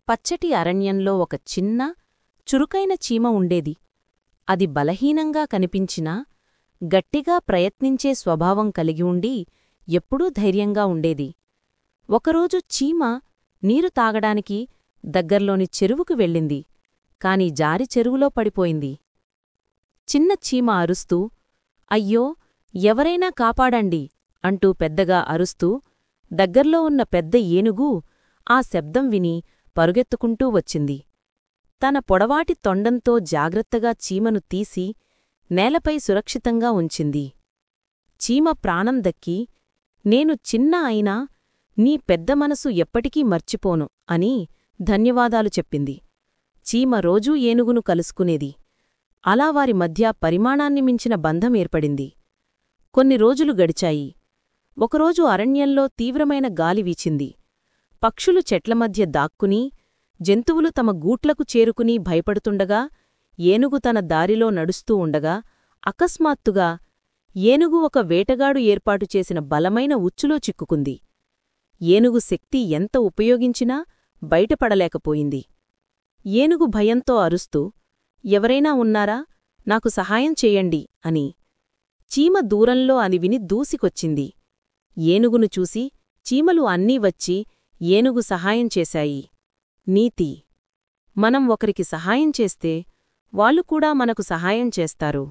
పచ్చటి అరణ్యంలో ఒక చిన్న చురుకైన చీమ ఉండేది. అది బలహీనంగా కనిపించినా గట్టిగా ప్రయత్నించే స్వభావం కలిగి ఉండి ఎప్పుడూ ధైర్యంగా ఉండేది. ఒకరోజు చీమ నీరు తాగడానికి దగ్గర్లోని చెరువుకు వెళ్ళింది. కాని జారి చెరువులో పడిపోయింది. చిన్న చీమ అరుస్తూ, అయ్యో, ఎవరైనా కాపాడండి అంటూ పెద్దగా అరుస్తూ దగ్గర్లో ఉన్న పెద్ద ఏనుగు ఆ శబ్దం విని పరుగెత్తుకుంటూ వచ్చింది. తన పొడవాటి తొండంతో జాగ్రత్తగా చీమను తీసి నేలపై సురక్షితంగా ఉంచింది. చీమ ప్రాణం దక్కి, నేను చిన్న అయినా నీ పెద్ద మనసు ఎప్పటికీ మర్చిపోను అని ధన్యవాదాలు చెప్పింది. చీమ రోజూ ఏనుగును కలుసుకునేది. అలా వారి మధ్య పరిమాణాన్ని మించిన బంధం ఏర్పడింది. కొన్ని రోజులు గడిచాయి. ఒకరోజు అరణ్యంలో తీవ్రమైన గాలి వీచింది. పక్షులు చెట్ల మధ్య దాక్కుని, జంతువులు తమ గూట్లకు చేరుకుని భయపడుతుండగా ఏనుగు తన దారిలో నడుస్తూ ఉండగా అకస్మాత్తుగా ఏనుగు ఒక వేటగాడు ఏర్పాటుచేసిన బలమైన ఉచ్చులో చిక్కుకుంది. ఏనుగు శక్తి ఎంత ఉపయోగించినా బయటపడలేకపోయింది. ఏనుగు భయంతో అరుస్తూ, ఎవరైనా ఉన్నారా, నాకు సహాయం చెయ్యండి అని. చీమ దూరంలో అది విని దూసికొచ్చింది. ఏనుగును చూసి చీమలు అన్నీ వచ్చి ఏనుగు సహాయం చేశాయి. నీతి: మనం ఒకరికి సహాయం చేస్తే వాళ్ళు కూడా మనకు సహాయం చేస్తారు.